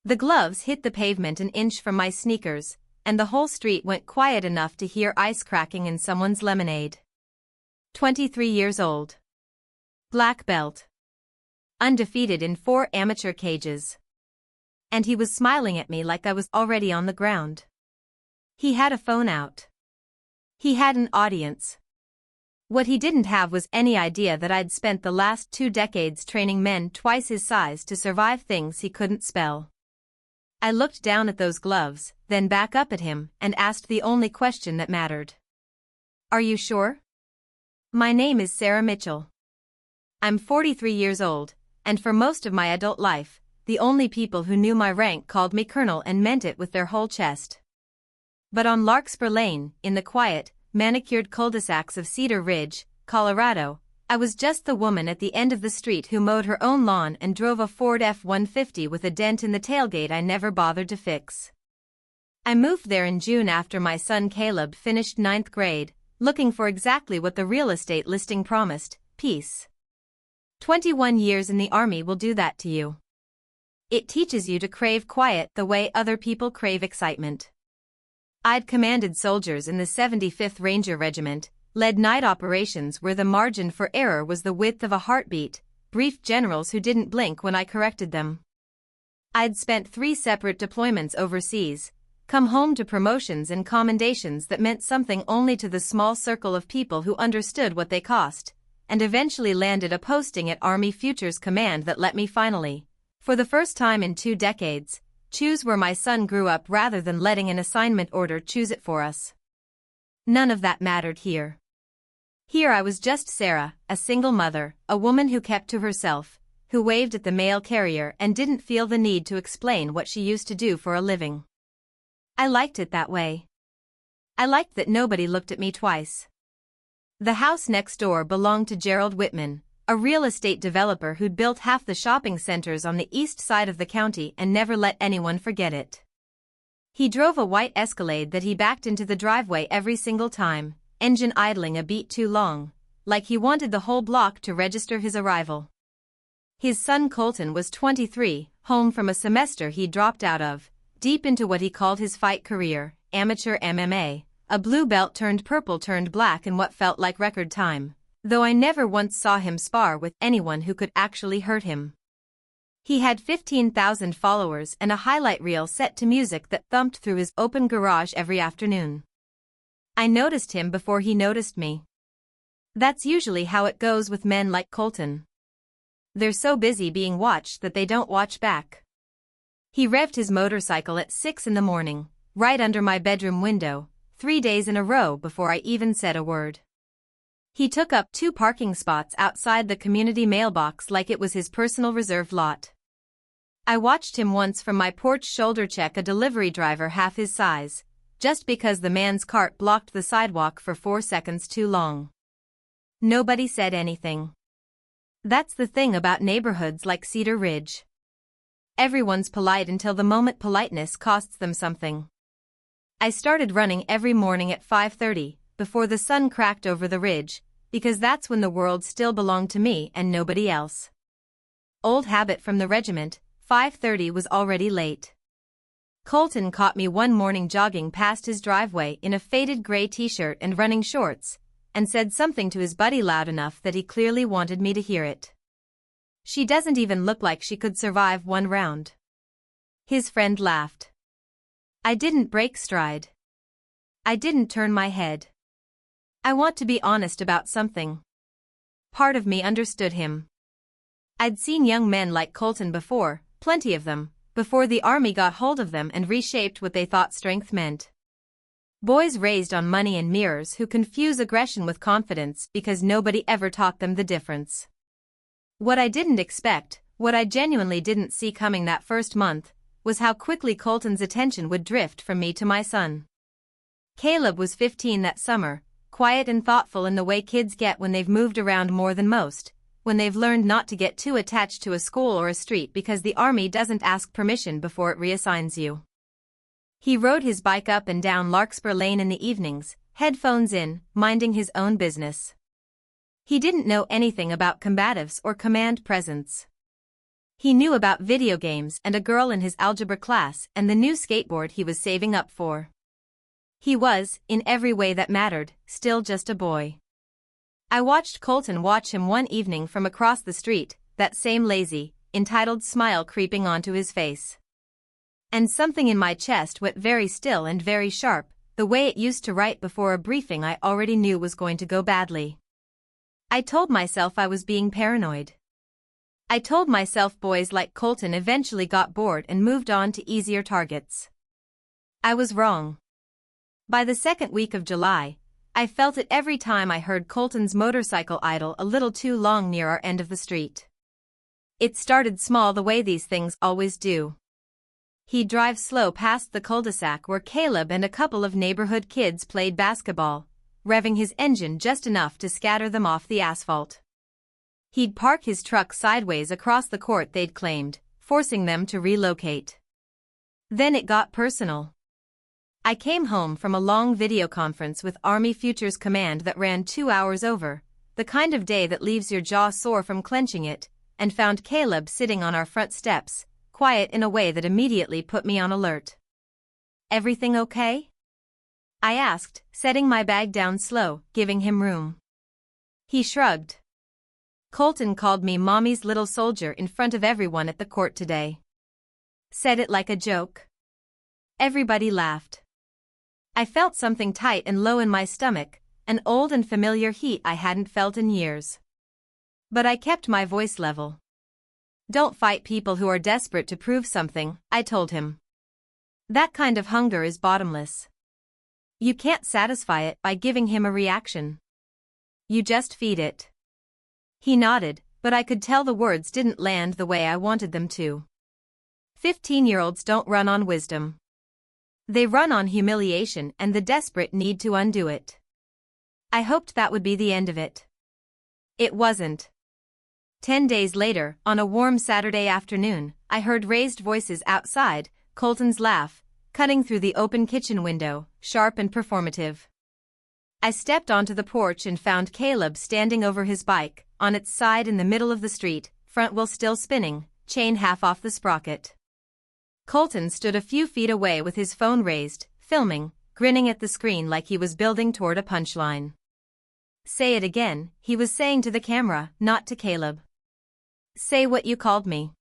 The gloves hit the pavement an inch from my sneakers, and the whole street went quiet enough to hear ice cracking in someone's lemonade. 23 years old. Black belt. Undefeated in 4 amateur cages. And he was smiling at me like I was already on the ground. He had a phone out. He had an audience. What he didn't have was any idea that I'd spent the last 2 decades training men twice his size to survive things he couldn't spell. I looked down at those gloves, then back up at him, and asked the only question that mattered. Are you sure? My name is Sarah Mitchell. I'm 43 years old, and for most of my adult life, the only people who knew my rank called me Colonel and meant it with their whole chest. But on Larkspur Lane, in the quiet, manicured cul-de-sacs of Cedar Ridge, Colorado, I was just the woman at the end of the street who mowed her own lawn and drove a Ford F-150 with a dent in the tailgate I never bothered to fix. I moved there in June after my son Caleb finished 9th grade, looking for exactly what the real estate listing promised: peace. 21 years in the Army will do that to you. It teaches you to crave quiet the way other people crave excitement. I'd commanded soldiers in the 75th Ranger Regiment, led night operations where the margin for error was the width of a heartbeat, briefed generals who didn't blink when I corrected them. I'd spent 3 separate deployments overseas, come home to promotions and commendations that meant something only to the small circle of people who understood what they cost, and eventually landed a posting at Army Futures Command that let me finally, for the first time in 2 decades, choose where my son grew up rather than letting an assignment order choose it for us. None of that mattered here. Here I was just Sarah, a single mother, a woman who kept to herself, who waved at the mail carrier and didn't feel the need to explain what she used to do for a living. I liked it that way. I liked that nobody looked at me twice. The house next door belonged to Gerald Whitman, a real estate developer who'd built half the shopping centers on the east side of the county and never let anyone forget it. He drove a white Escalade that he backed into the driveway every single time, engine idling a beat too long, like he wanted the whole block to register his arrival. His son Colton was 23, home from a semester he'd dropped out of, deep into what he called his fight career, amateur MMA, a blue belt turned purple turned black in what felt like record time, though I never once saw him spar with anyone who could actually hurt him. He had 15,000 followers and a highlight reel set to music that thumped through his open garage every afternoon. I noticed him before he noticed me. That's usually how it goes with men like Colton. They're so busy being watched that they don't watch back. He revved his motorcycle at 6 in the morning, right under my bedroom window, 3 days in a row before I even said a word. He took up 2 parking spots outside the community mailbox like it was his personal reserved lot. I watched him once from my porch shoulder check a delivery driver half his size, just because the man's cart blocked the sidewalk for 4 seconds too long. Nobody said anything. That's the thing about neighborhoods like Cedar Ridge. Everyone's polite until the moment politeness costs them something. I started running every morning at 5:30, before the sun cracked over the ridge, because that's when the world still belonged to me and nobody else. Old habit from the regiment, 5:30 was already late. Colton caught me one morning jogging past his driveway in a faded gray t-shirt and running shorts, and said something to his buddy loud enough that he clearly wanted me to hear it. She doesn't even look like she could survive 1 round. His friend laughed. I didn't break stride. I didn't turn my head. I want to be honest about something. Part of me understood him. I'd seen young men like Colton before, plenty of them, before the Army got hold of them and reshaped what they thought strength meant. Boys raised on money and mirrors who confuse aggression with confidence because nobody ever taught them the difference. What I didn't expect, what I genuinely didn't see coming that first month, was how quickly Colton's attention would drift from me to my son. Caleb was 15 that summer, quiet and thoughtful in the way kids get when they've moved around more than most, when they've learned not to get too attached to a school or a street because the Army doesn't ask permission before it reassigns you. He rode his bike up and down Larkspur Lane in the evenings, headphones in, minding his own business. He didn't know anything about combatives or command presence. He knew about video games and a girl in his algebra class and the new skateboard he was saving up for. He was, in every way that mattered, still just a boy. I watched Colton watch him one evening from across the street, that same lazy, entitled smile creeping onto his face. And something in my chest went very still and very sharp, the way it used to right before a briefing I already knew was going to go badly. I told myself I was being paranoid. I told myself boys like Colton eventually got bored and moved on to easier targets. I was wrong. By the second week of July, I felt it every time I heard Colton's motorcycle idle a little too long near our end of the street. It started small the way these things always do. He'd drive slow past the cul-de-sac where Caleb and a couple of neighborhood kids played basketball, revving his engine just enough to scatter them off the asphalt. He'd park his truck sideways across the court they'd claimed, forcing them to relocate. Then it got personal. I came home from a long video conference with Army Futures Command that ran 2 hours over, the kind of day that leaves your jaw sore from clenching it, and found Caleb sitting on our front steps, quiet in a way that immediately put me on alert. "Everything okay?" I asked, setting my bag down slow, giving him room. He shrugged. "Colton called me Mommy's little soldier in front of everyone at the court today. Said it like a joke." Everybody laughed. I felt something tight and low in my stomach, an old and familiar heat I hadn't felt in years. But I kept my voice level. "Don't fight people who are desperate to prove something," I told him. "That kind of hunger is bottomless. You can't satisfy it by giving him a reaction. You just feed it." He nodded, but I could tell the words didn't land the way I wanted them to. 15-year-olds don't run on wisdom. They run on humiliation and the desperate need to undo it. I hoped that would be the end of it. It wasn't. 10 days later, on a warm Saturday afternoon, I heard raised voices outside, Colton's laugh, cutting through the open kitchen window, sharp and performative. I stepped onto the porch and found Caleb standing over his bike, on its side in the middle of the street, front wheel still spinning, chain half off the sprocket. Colton stood a few feet away with his phone raised, filming, grinning at the screen like he was building toward a punchline. "Say it again," he was saying to the camera, not to Caleb. "Say what you called me."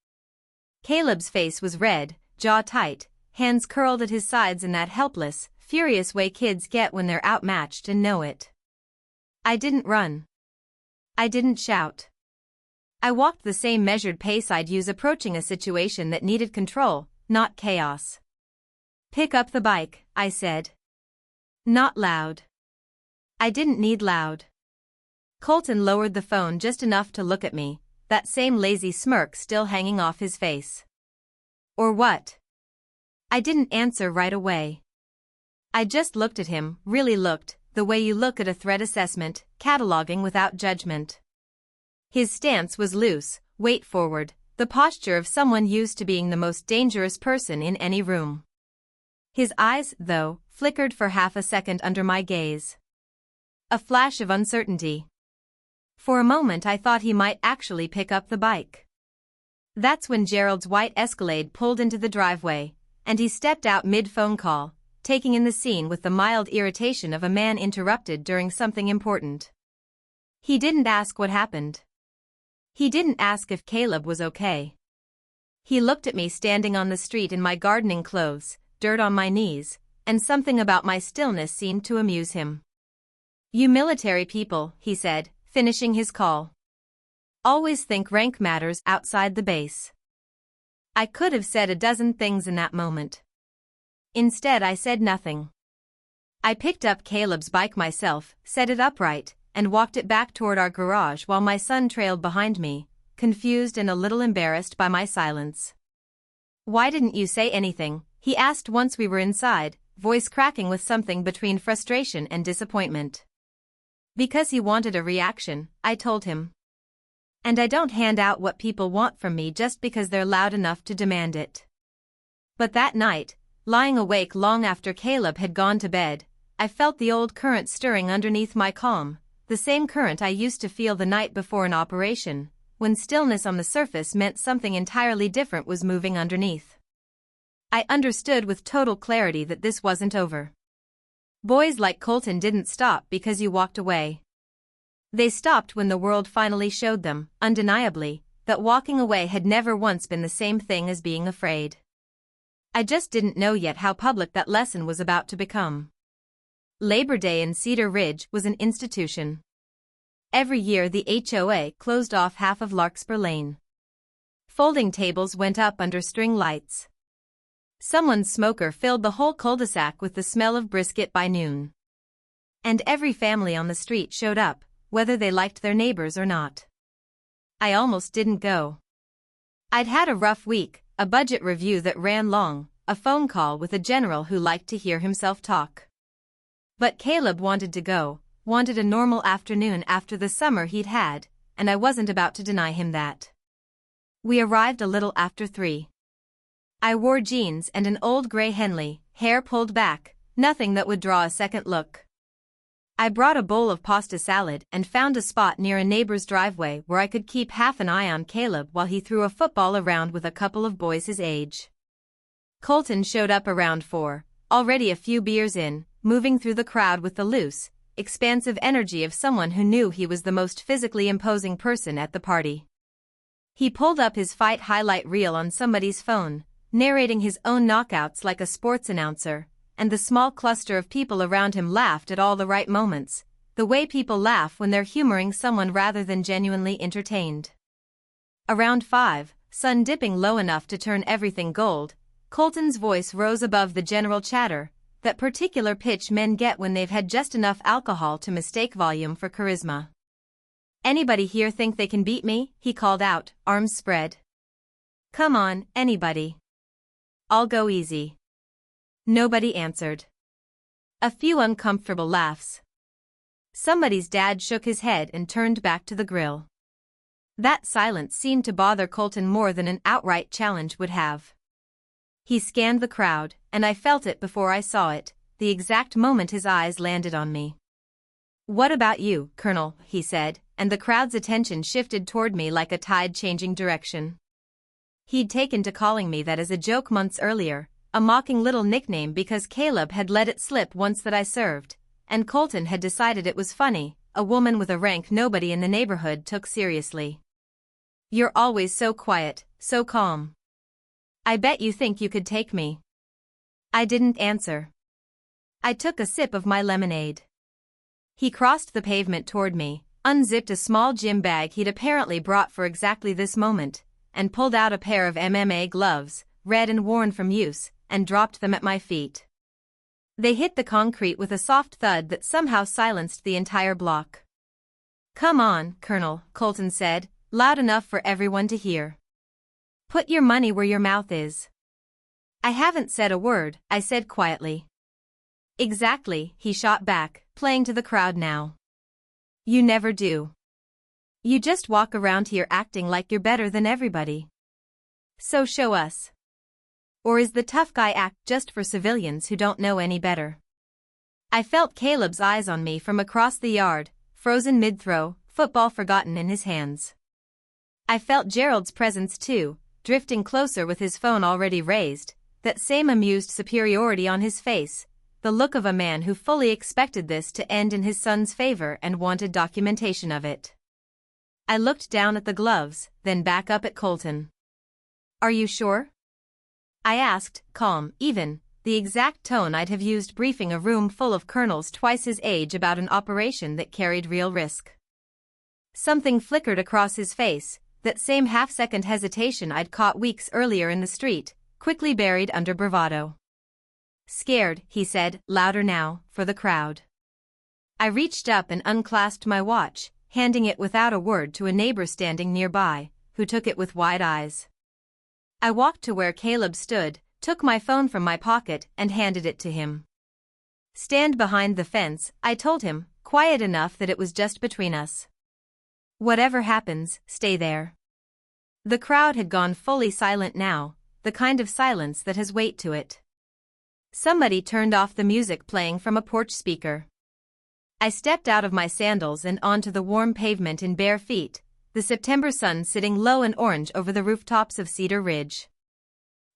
Caleb's face was red, jaw tight, hands curled at his sides in that helpless, furious way kids get when they're outmatched and know it. I didn't run. I didn't shout. I walked the same measured pace I'd use approaching a situation that needed control, not chaos. "Pick up the bike," I said. Not loud. I didn't need loud. Colton lowered the phone just enough to look at me, that same lazy smirk still hanging off his face. "Or what?" I didn't answer right away. I just looked at him, really looked, the way you look at a threat assessment, cataloging without judgment. His stance was loose, weight forward, the posture of someone used to being the most dangerous person in any room. His eyes, though, flickered for half a second under my gaze. A flash of uncertainty. For a moment I thought he might actually pick up the bike. That's when Gerald's white Escalade pulled into the driveway, and he stepped out mid-phone call, taking in the scene with the mild irritation of a man interrupted during something important. He didn't ask what happened. He didn't ask if Caleb was okay. He looked at me standing on the street in my gardening clothes, dirt on my knees, and something about my stillness seemed to amuse him. "You military people," he said, finishing his call, "always think rank matters outside the base." I could have said a dozen things in that moment. Instead I said nothing. I picked up Caleb's bike myself, set it upright, and walked it back toward our garage while my son trailed behind me, confused and a little embarrassed by my silence. "Why didn't you say anything?" he asked once we were inside, voice cracking with something between frustration and disappointment. "Because he wanted a reaction," I told him. "And I don't hand out what people want from me just because they're loud enough to demand it." But that night, lying awake long after Caleb had gone to bed, I felt the old current stirring underneath my calm, the same current I used to feel the night before an operation, when stillness on the surface meant something entirely different was moving underneath. I understood with total clarity that this wasn't over. Boys like Colton didn't stop because you walked away. They stopped when the world finally showed them, undeniably, that walking away had never once been the same thing as being afraid. I just didn't know yet how public that lesson was about to become. Labor Day in Cedar Ridge was an institution. Every year the HOA closed off half of Larkspur Lane. Folding tables went up under string lights. Someone's smoker filled the whole cul-de-sac with the smell of brisket by noon. And every family on the street showed up, whether they liked their neighbors or not. I almost didn't go. I'd had a rough week, a budget review that ran long, a phone call with a general who liked to hear himself talk. But Caleb wanted to go, wanted a normal afternoon after the summer he'd had, and I wasn't about to deny him that. We arrived a little after 3. I wore jeans and an old gray Henley, hair pulled back, nothing that would draw a second look. I brought a bowl of pasta salad and found a spot near a neighbor's driveway where I could keep half an eye on Caleb while he threw a football around with a couple of boys his age. Colton showed up around 4, already a few beers in, moving through the crowd with the loose, expansive energy of someone who knew he was the most physically imposing person at the party. He pulled up his fight highlight reel on somebody's phone, narrating his own knockouts like a sports announcer, and the small cluster of people around him laughed at all the right moments, the way people laugh when they're humoring someone rather than genuinely entertained. Around 5, sun dipping low enough to turn everything gold, Colton's voice rose above the general chatter, that particular pitch men get when they've had just enough alcohol to mistake volume for charisma. "Anybody here think they can beat me?" he called out, arms spread. "Come on, anybody. I'll go easy." Nobody answered. A few uncomfortable laughs. Somebody's dad shook his head and turned back to the grill. That silence seemed to bother Colton more than an outright challenge would have. He scanned the crowd, and I felt it before I saw it, the exact moment his eyes landed on me. "What about you, Colonel?" he said, and the crowd's attention shifted toward me like a tide changing direction. He'd taken to calling me that as a joke months earlier, a mocking little nickname because Caleb had let it slip once that I served, and Colton had decided it was funny, a woman with a rank nobody in the neighborhood took seriously. "You're always so quiet, so calm. I bet you think you could take me." I didn't answer. I took a sip of my lemonade. He crossed the pavement toward me, unzipped a small gym bag he'd apparently brought for exactly this moment, and pulled out a pair of MMA gloves, red and worn from use, and dropped them at my feet. They hit the concrete with a soft thud that somehow silenced the entire block. "Come on, Colonel," Colton said, loud enough for everyone to hear. "Put your money where your mouth is." "I haven't said a word," I said quietly. "Exactly," he shot back, playing to the crowd now. "You never do. You just walk around here acting like you're better than everybody. So show us. Or is the tough guy act just for civilians who don't know any better?" I felt Caleb's eyes on me from across the yard, frozen mid-throw, football forgotten in his hands. I felt Gerald's presence too, drifting closer with his phone already raised, that same amused superiority on his face, the look of a man who fully expected this to end in his son's favor and wanted documentation of it. I looked down at the gloves, then back up at Colton. "Are you sure?" I asked, calm, even, the exact tone I'd have used briefing a room full of colonels twice his age about an operation that carried real risk. Something flickered across his face, that same half-second hesitation I'd caught weeks earlier in the street, quickly buried under bravado. "Scared," he said, louder now, for the crowd. I reached up and unclasped my watch, handing it without a word to a neighbor standing nearby, who took it with wide eyes. I walked to where Caleb stood, took my phone from my pocket and handed it to him. "Stand behind the fence," I told him, quiet enough that it was just between us. "Whatever happens, stay there." The crowd had gone fully silent now, the kind of silence that has weight to it. Somebody turned off the music playing from a porch speaker. I stepped out of my sandals and onto the warm pavement in bare feet, the September sun sitting low and orange over the rooftops of Cedar Ridge.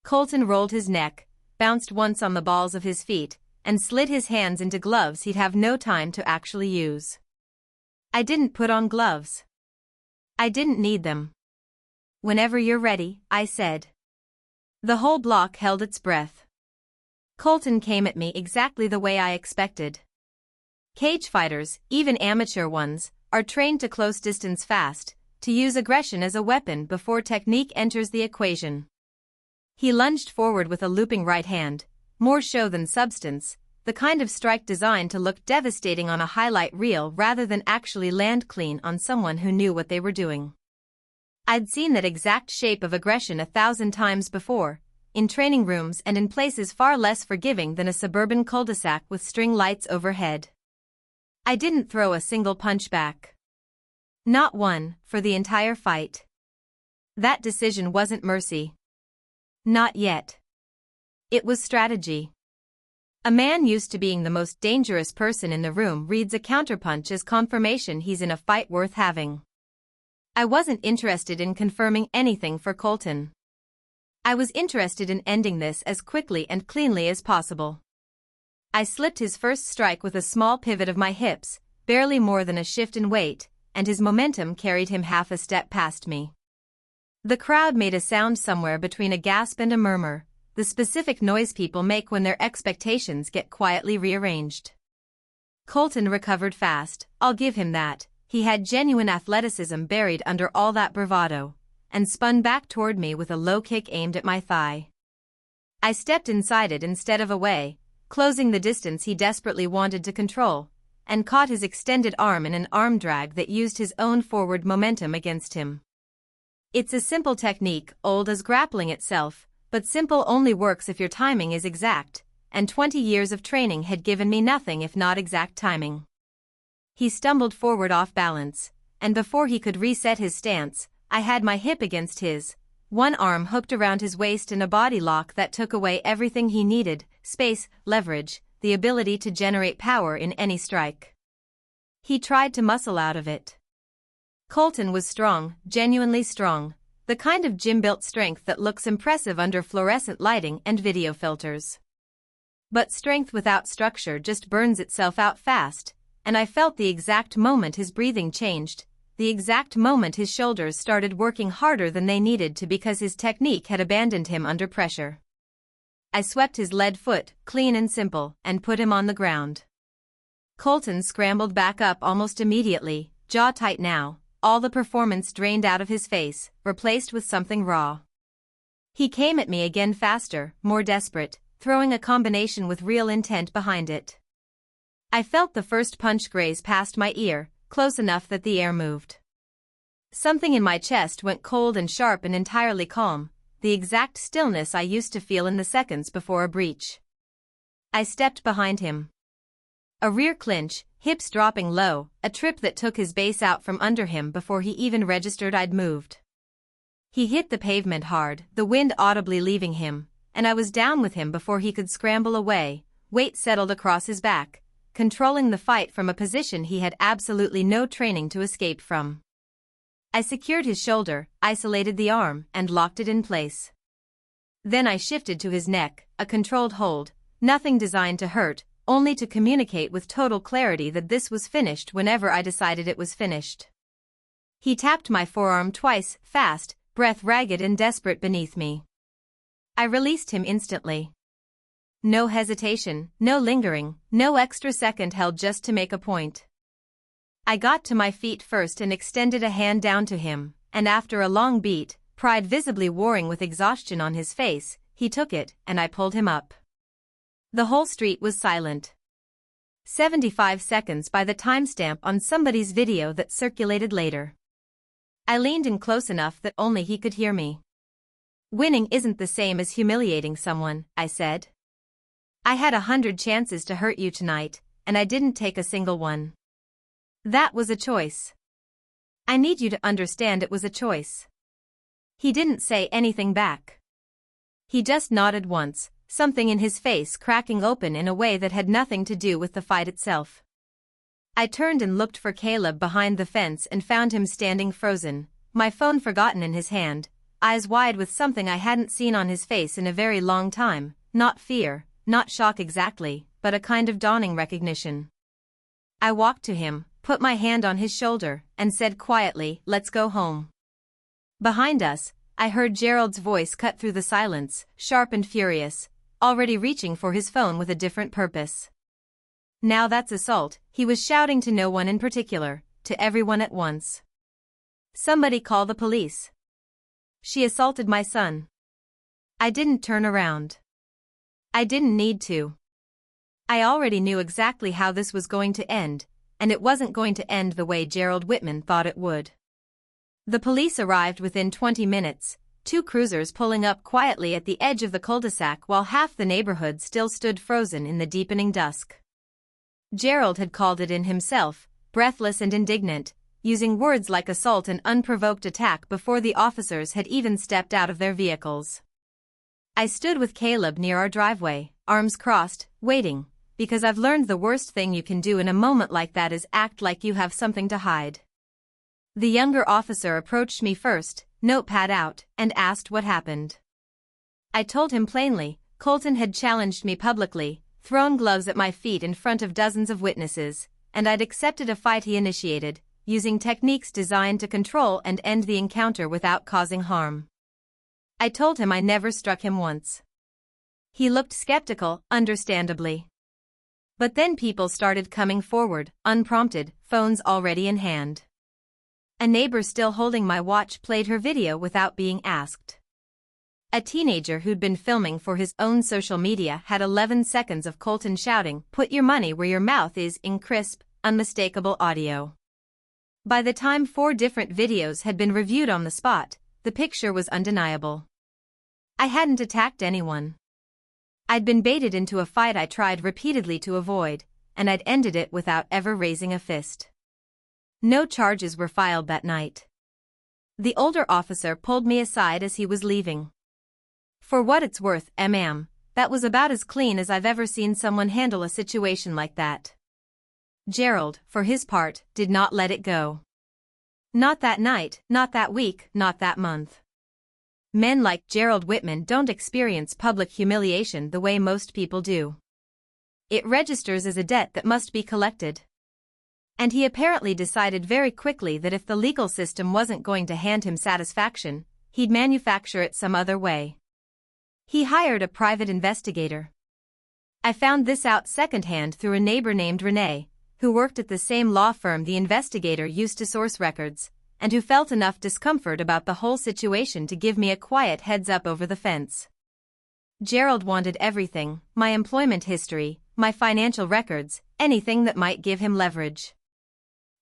Colton rolled his neck, bounced once on the balls of his feet, and slid his hands into gloves he'd have no time to actually use. I didn't put on gloves. I didn't need them. "Whenever you're ready," I said. The whole block held its breath. Colton came at me exactly the way I expected. Cage fighters, even amateur ones, are trained to close distance fast, to use aggression as a weapon before technique enters the equation. He lunged forward with a looping right hand, more show than substance, the kind of strike designed to look devastating on a highlight reel rather than actually land clean on someone who knew what they were doing. I'd seen that exact shape of aggression 1,000 times before, in training rooms and in places far less forgiving than a suburban cul-de-sac with string lights overhead. I didn't throw a single punch back. Not one, for the entire fight. That decision wasn't mercy. Not yet. It was strategy. A man used to being the most dangerous person in the room reads a counterpunch as confirmation he's in a fight worth having. I wasn't interested in confirming anything for Colton. I was interested in ending this as quickly and cleanly as possible. I slipped his first strike with a small pivot of my hips, barely more than a shift in weight, and his momentum carried him half a step past me. The crowd made a sound somewhere between a gasp and a murmur, the specific noise people make when their expectations get quietly rearranged. Colton recovered fast, I'll give him that. He had genuine athleticism buried under all that bravado, and spun back toward me with a low kick aimed at my thigh. I stepped inside it instead of away, closing the distance he desperately wanted to control, and caught his extended arm in an arm drag that used his own forward momentum against him. It's a simple technique, old as grappling itself, but simple only works if your timing is exact, and 20 years of training had given me nothing if not exact timing. He stumbled forward off balance, and before he could reset his stance, I had my hip against his, one arm hooked around his waist in a body lock that took away everything he needed: space, leverage, the ability to generate power in any strike. He tried to muscle out of it. Colton was strong, genuinely strong, the kind of gym-built strength that looks impressive under fluorescent lighting and video filters. But strength without structure just burns itself out fast, and I felt the exact moment his breathing changed, the exact moment his shoulders started working harder than they needed to because his technique had abandoned him under pressure. I swept his lead foot, clean and simple, and put him on the ground. Colton scrambled back up almost immediately, jaw tight now, all the performance drained out of his face, replaced with something raw. He came at me again faster, more desperate, throwing a combination with real intent behind it. I felt the first punch graze past my ear, close enough that the air moved. Something in my chest went cold and sharp and entirely calm, the exact stillness I used to feel in the seconds before a breach. I stepped behind him. A rear clinch, hips dropping low, a trip that took his base out from under him before he even registered I'd moved. He hit the pavement hard, the wind audibly leaving him, and I was down with him before he could scramble away, weight settled across his back, controlling the fight from a position he had absolutely no training to escape from. I secured his shoulder, isolated the arm, and locked it in place. Then I shifted to his neck, a controlled hold, nothing designed to hurt, only to communicate with total clarity that this was finished whenever I decided it was finished. He tapped my forearm twice, fast, breath ragged and desperate beneath me. I released him instantly. No hesitation, no lingering, no extra second held just to make a point. I got to my feet first and extended a hand down to him, and after a long beat, pride visibly warring with exhaustion on his face, he took it, and I pulled him up. The whole street was silent. 75 seconds by the timestamp on somebody's video that circulated later. I leaned in close enough that only he could hear me. "Winning isn't the same as humiliating someone," I said. "I had 100 chances to hurt you tonight, and I didn't take a single one. That was a choice. I need you to understand it was a choice." He didn't say anything back. He just nodded once, something in his face cracking open in a way that had nothing to do with the fight itself. I turned and looked for Caleb behind the fence and found him standing frozen, my phone forgotten in his hand, eyes wide with something I hadn't seen on his face in a very long time, not fear, not shock exactly, but a kind of dawning recognition. I walked to him, put my hand on his shoulder, and said quietly, "Let's go home." Behind us, I heard Gerald's voice cut through the silence, sharp and furious, already reaching for his phone with a different purpose. "Now that's assault," he was shouting to no one in particular, to everyone at once. "Somebody call the police. She assaulted my son." I didn't turn around. I didn't need to. I already knew exactly how this was going to end, and it wasn't going to end the way Gerald Whitman thought it would. The police arrived within 20 minutes, 2 cruisers pulling up quietly at the edge of the cul-de-sac while half the neighborhood still stood frozen in the deepening dusk. Gerald had called it in himself, breathless and indignant, using words like assault and unprovoked attack before the officers had even stepped out of their vehicles. I stood with Caleb near our driveway, arms crossed, waiting, because I've learned the worst thing you can do in a moment like that is act like you have something to hide. The younger officer approached me first, notepad out, and asked what happened. I told him plainly, Colton had challenged me publicly, thrown gloves at my feet in front of dozens of witnesses, and I'd accepted a fight he initiated, using techniques designed to control and end the encounter without causing harm. I told him I never struck him once. He looked skeptical, understandably. But then people started coming forward, unprompted, phones already in hand. A neighbor still holding my watch played her video without being asked. A teenager who'd been filming for his own social media had 11 seconds of Colton shouting, "Put your money where your mouth is," in crisp, unmistakable audio. By the time 4 different videos had been reviewed on the spot, the picture was undeniable. I hadn't attacked anyone. I'd been baited into a fight I tried repeatedly to avoid, and I'd ended it without ever raising a fist. No charges were filed that night. The older officer pulled me aside as he was leaving. "For what it's worth, ma'am, that was about as clean as I've ever seen someone handle a situation like that." Gerald, for his part, did not let it go. Not that night, not that week, not that month. Men like Gerald Whitman don't experience public humiliation the way most people do. It registers as a debt that must be collected. And he apparently decided very quickly that if the legal system wasn't going to hand him satisfaction, he'd manufacture it some other way. He hired a private investigator. I found this out secondhand through a neighbor named Renee, who worked at the same law firm the investigator used to source records, and who felt enough discomfort about the whole situation to give me a quiet heads-up over the fence. Gerald wanted everything, my employment history, my financial records, anything that might give him leverage.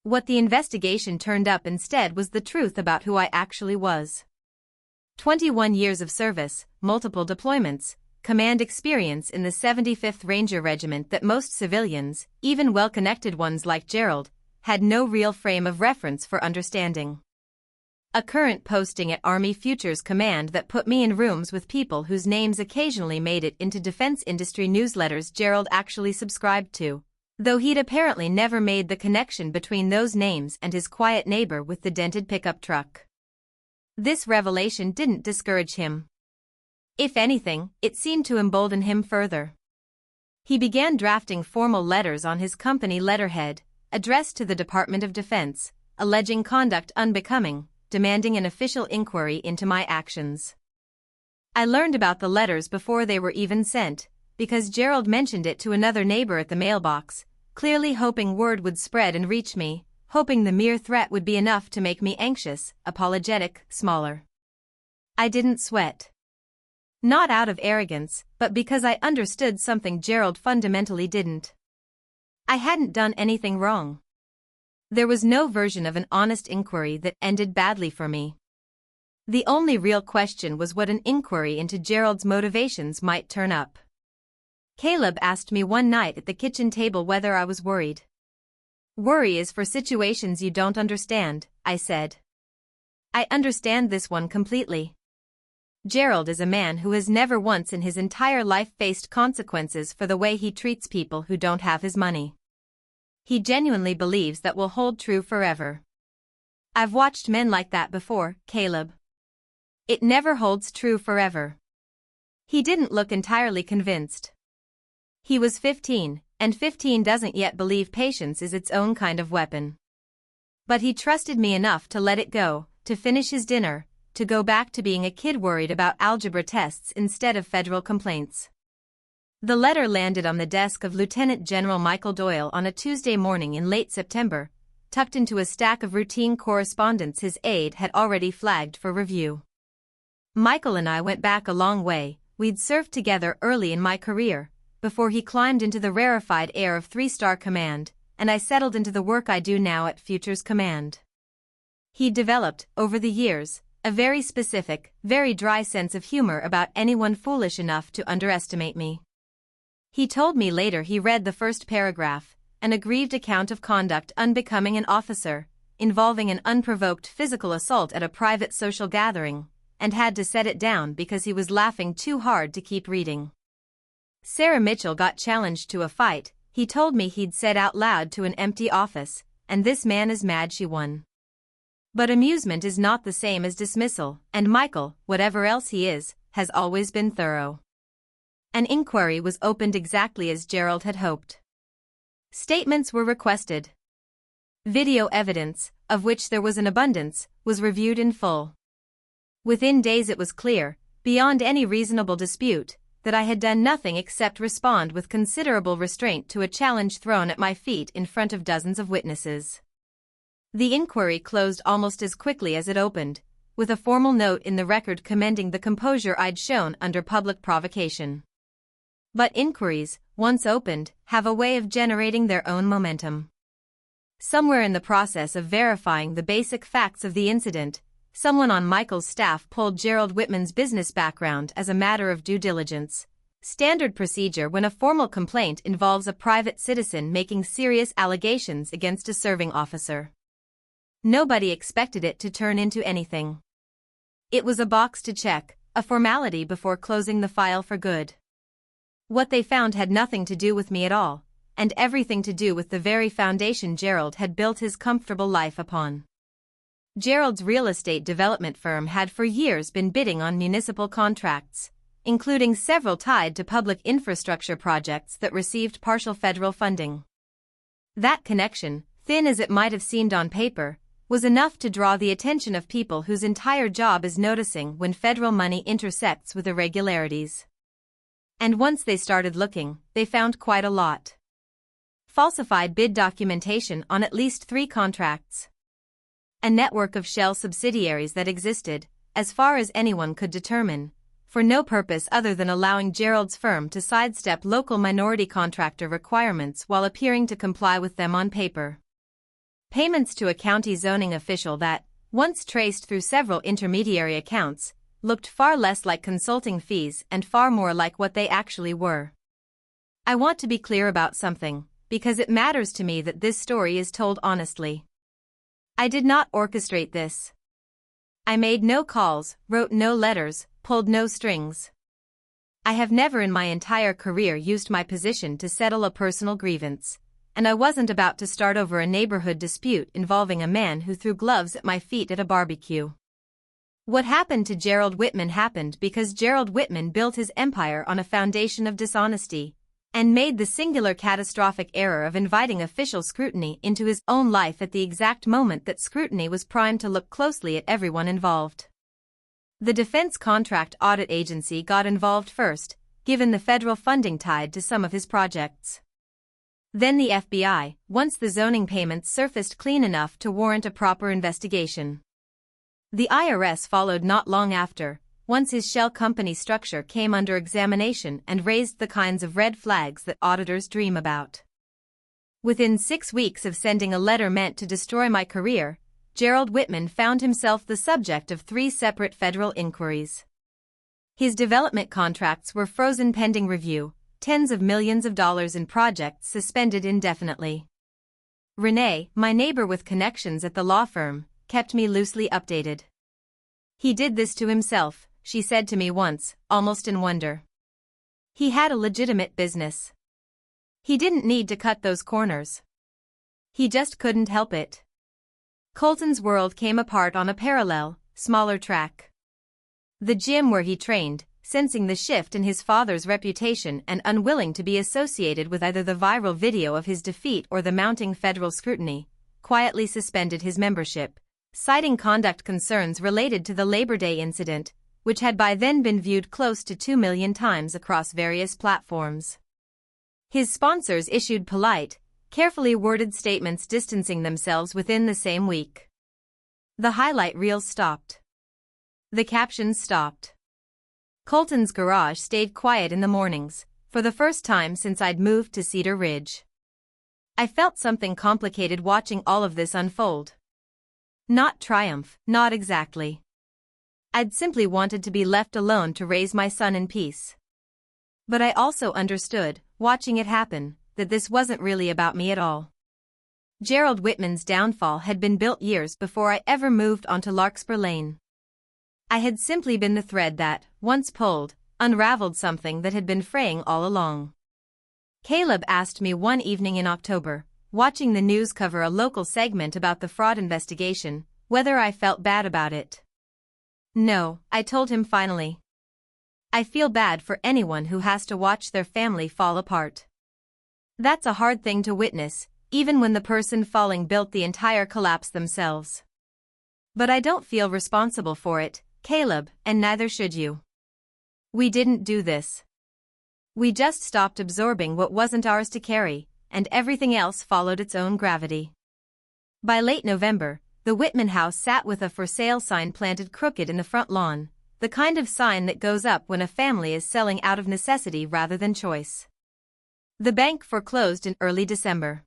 What the investigation turned up instead was the truth about who I actually was. 21 years of service, multiple deployments, command experience in the 75th Ranger Regiment that most civilians, even well-connected ones like Gerald, had no real frame of reference for understanding. A current posting at Army Futures Command that put me in rooms with people whose names occasionally made it into defense industry newsletters Gerald actually subscribed to, though he'd apparently never made the connection between those names and his quiet neighbor with the dented pickup truck. This revelation didn't discourage him. If anything, it seemed to embolden him further. He began drafting formal letters on his company letterhead, addressed to the Department of Defense, alleging conduct unbecoming, demanding an official inquiry into my actions. I learned about the letters before they were even sent, because Gerald mentioned it to another neighbor at the mailbox, clearly hoping word would spread and reach me, hoping the mere threat would be enough to make me anxious, apologetic, smaller. I didn't sweat. Not out of arrogance, but because I understood something Gerald fundamentally didn't. I hadn't done anything wrong. There was no version of an honest inquiry that ended badly for me. The only real question was what an inquiry into Gerald's motivations might turn up. Caleb asked me one night at the kitchen table whether I was worried. "Worry is for situations you don't understand," I said. "I understand this one completely." Gerald is a man who has never once in his entire life faced consequences for the way he treats people who don't have his money. he genuinely believes that will hold true forever. I've watched men like that before, Caleb. It never holds true forever. He didn't look entirely convinced. He was 15, and 15 doesn't yet believe patience is its own kind of weapon. But he trusted me enough to let it go, to finish his dinner, to go back to being a kid worried about algebra tests instead of federal complaints. The letter landed on the desk of Lieutenant General Michael Doyle on a Tuesday morning in late September, tucked into a stack of routine correspondence his aide had already flagged for review. Michael and I went back a long way. We'd served together early in my career, before he climbed into the rarefied air of 3-star command, and I settled into the work I do now at Futures Command. He developed, over the years, a very specific, very dry sense of humor about anyone foolish enough to underestimate me. He told me later he read the first paragraph, an aggrieved account of conduct unbecoming an officer, involving an unprovoked physical assault at a private social gathering, and had to set it down because he was laughing too hard to keep reading. Sarah Mitchell got challenged to a fight, he told me he'd said out loud to an empty office, and this man is mad she won. But amusement is not the same as dismissal, and Michael, whatever else he is, has always been thorough. An inquiry was opened exactly as Gerald had hoped. Statements were requested. Video evidence, of which there was an abundance, was reviewed in full. Within days it was clear, beyond any reasonable dispute, that I had done nothing except respond with considerable restraint to a challenge thrown at my feet in front of dozens of witnesses. The inquiry closed almost as quickly as it opened, with a formal note in the record commending the composure I'd shown under public provocation. But inquiries, once opened, have a way of generating their own momentum. Somewhere in the process of verifying the basic facts of the incident, someone on Michael's staff pulled Gerald Whitman's business background as a matter of due diligence, standard procedure when a formal complaint involves a private citizen making serious allegations against a serving officer. Nobody expected it to turn into anything. It was a box to check, a formality before closing the file for good. What they found had nothing to do with me at all, and everything to do with the very foundation Gerald had built his comfortable life upon. Gerald's real estate development firm had for years been bidding on municipal contracts, including several tied to public infrastructure projects that received partial federal funding. That connection, thin as it might have seemed on paper, was enough to draw the attention of people whose entire job is noticing when federal money intersects with irregularities. And once they started looking, they found quite a lot. Falsified bid documentation on at least 3 contracts. A network of shell subsidiaries that existed, as far as anyone could determine, for no purpose other than allowing Gerald's firm to sidestep local minority contractor requirements while appearing to comply with them on paper. Payments to a county zoning official that, once traced through several intermediary accounts, looked far less like consulting fees and far more like what they actually were. I want to be clear about something, because it matters to me that this story is told honestly. I did not orchestrate this. I made no calls, wrote no letters, pulled no strings. I have never in my entire career used my position to settle a personal grievance, and I wasn't about to start over a neighborhood dispute involving a man who threw gloves at my feet at a barbecue. What happened to Gerald Whitman happened because Gerald Whitman built his empire on a foundation of dishonesty, and made the singular catastrophic error of inviting official scrutiny into his own life at the exact moment that scrutiny was primed to look closely at everyone involved. The Defense Contract Audit Agency got involved first, given the federal funding tied to some of his projects. Then the FBI, once the zoning payments surfaced clean enough to warrant a proper investigation. The IRS followed not long after, once his shell company structure came under examination and raised the kinds of red flags that auditors dream about. Within 6 weeks of sending a letter meant to destroy my career, Gerald Whitman found himself the subject of 3 separate federal inquiries. His development contracts were frozen pending review, tens of millions of dollars in projects suspended indefinitely. Renee, my neighbor with connections at the law firm, kept me loosely updated. He did this to himself, she said to me once, almost in wonder. He had a legitimate business. He didn't need to cut those corners. He just couldn't help it. Colton's world came apart on a parallel, smaller track. The gym where he trained, sensing the shift in his father's reputation and unwilling to be associated with either the viral video of his defeat or the mounting federal scrutiny, quietly suspended his membership, citing conduct concerns related to the Labor Day incident, which had by then been viewed close to 2 million times across various platforms. His sponsors issued polite, carefully worded statements distancing themselves within the same week. The highlight reels stopped. The captions stopped. Colton's garage stayed quiet in the mornings, for the first time since I'd moved to Cedar Ridge. I felt something complicated watching all of this unfold. Not triumph, not exactly. I'd simply wanted to be left alone to raise my son in peace. But I also understood, watching it happen, that this wasn't really about me at all. Gerald Whitman's downfall had been built years before I ever moved onto Larkspur Lane. I had simply been the thread that, once pulled, unraveled something that had been fraying all along. Caleb asked me one evening in October, watching the news cover a local segment about the fraud investigation, whether I felt bad about it. No, I told him finally. I feel bad for anyone who has to watch their family fall apart. That's a hard thing to witness, even when the person falling built the entire collapse themselves. But I don't feel responsible for it, Caleb, and neither should you. We didn't do this. We just stopped absorbing what wasn't ours to carry, and everything else followed its own gravity. By late November, the Whitman house sat with a for sale sign planted crooked in the front lawn, the kind of sign that goes up when a family is selling out of necessity rather than choice. The bank foreclosed in early December.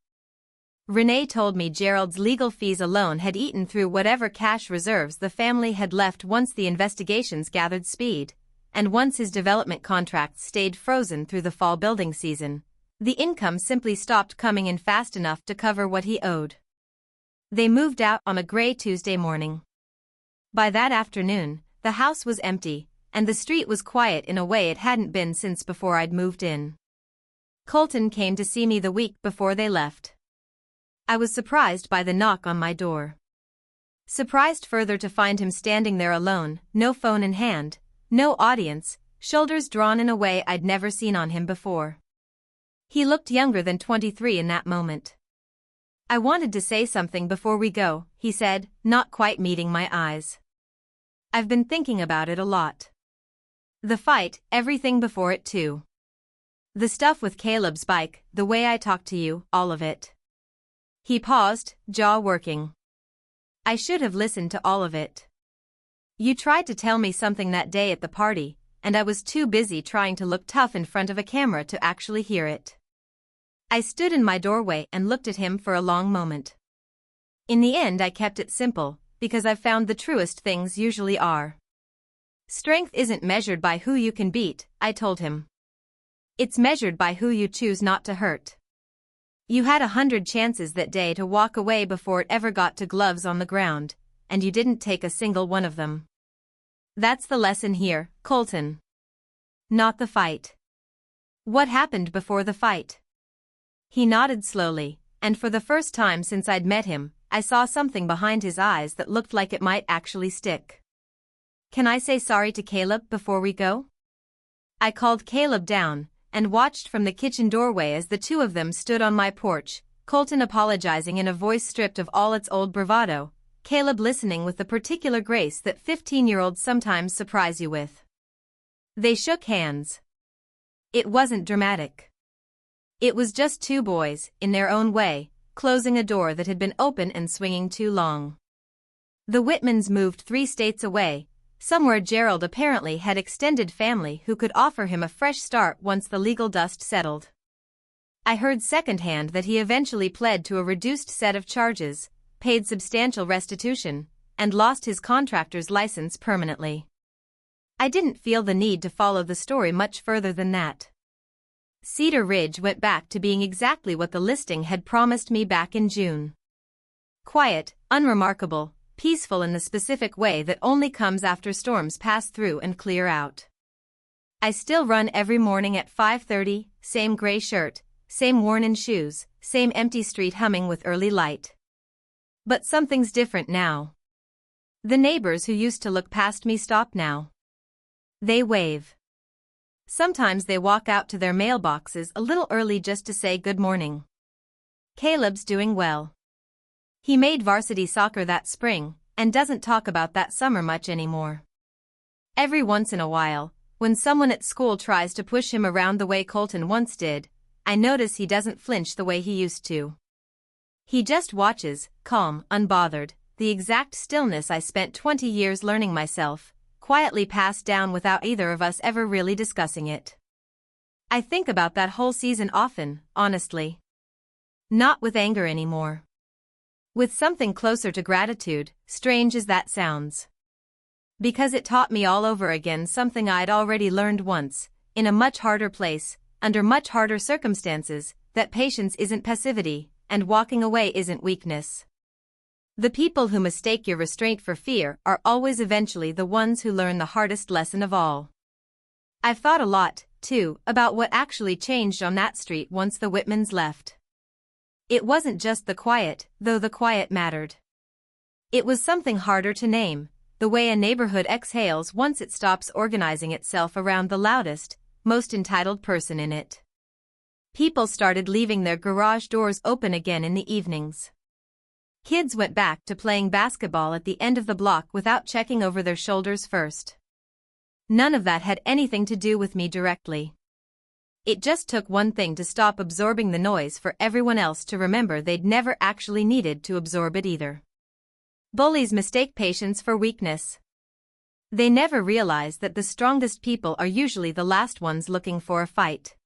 Renee told me Gerald's legal fees alone had eaten through whatever cash reserves the family had left once the investigations gathered speed, and once his development contracts stayed frozen through the fall building season, the income simply stopped coming in fast enough to cover what he owed. They moved out on a gray Tuesday morning. By that afternoon, the house was empty, and the street was quiet in a way it hadn't been since before I'd moved in. Colton came to see me the week before they left. I was surprised by the knock on my door. Surprised further to find him standing there alone, no phone in hand, no audience, shoulders drawn in a way I'd never seen on him before. He looked younger than 23 in that moment. I wanted to say something before we go, he said, not quite meeting my eyes. I've been thinking about it a lot. The fight, everything before it too. The stuff with Caleb's bike, the way I talked to you, all of it. He paused, jaw working. I should have listened to all of it. You tried to tell me something that day at the party, and I was too busy trying to look tough in front of a camera to actually hear it. I stood in my doorway and looked at him for a long moment. In the end I kept it simple, because I've found the truest things usually are. Strength isn't measured by who you can beat, I told him. It's measured by who you choose not to hurt. You had 100 chances that day to walk away before it ever got to gloves on the ground, and you didn't take a single one of them. That's the lesson here, Colton. Not the fight. What happened before the fight? He nodded slowly, and for the first time since I'd met him, I saw something behind his eyes that looked like it might actually stick. Can I say sorry to Caleb before we go? I called Caleb down, and watched from the kitchen doorway as the two of them stood on my porch, Colton apologizing in a voice stripped of all its old bravado, Caleb listening with the particular grace that 15-year-olds sometimes surprise you with. They shook hands. It wasn't dramatic. It was just two boys, in their own way, closing a door that had been open and swinging too long. The Whitmans moved 3 states away, somewhere Gerald apparently had extended family who could offer him a fresh start once the legal dust settled. I heard secondhand that he eventually pled to a reduced set of charges, paid substantial restitution, and lost his contractor's license permanently. I didn't feel the need to follow the story much further than that. Cedar Ridge went back to being exactly what the listing had promised me back in June. Quiet, unremarkable, peaceful in the specific way that only comes after storms pass through and clear out. I still run every morning at 5:30, same gray shirt, same worn-in shoes, same empty street humming with early light. But something's different now. The neighbors who used to look past me stop now. They wave. Sometimes they walk out to their mailboxes a little early just to say good morning. Caleb's doing well. He made varsity soccer that spring, and doesn't talk about that summer much anymore. Every once in a while, when someone at school tries to push him around the way Colton once did, I notice he doesn't flinch the way he used to. He just watches, calm, unbothered, the exact stillness I spent 20 years learning myself, quietly passed down without either of us ever really discussing it. I think about that whole season often, honestly. Not with anger anymore. With something closer to gratitude, strange as that sounds. Because it taught me all over again something I'd already learned once, in a much harder place, under much harder circumstances, that patience isn't passivity, and walking away isn't weakness. The people who mistake your restraint for fear are always eventually the ones who learn the hardest lesson of all. I've thought a lot, too, about what actually changed on that street once the Whitmans left. It wasn't just the quiet, though the quiet mattered. It was something harder to name, the way a neighborhood exhales once it stops organizing itself around the loudest, most entitled person in it. People started leaving their garage doors open again in the evenings. Kids went back to playing basketball at the end of the block without checking over their shoulders first. None of that had anything to do with me directly. It just took one thing to stop absorbing the noise for everyone else to remember they'd never actually needed to absorb it either. Bullies mistake patience for weakness. They never realize that the strongest people are usually the last ones looking for a fight.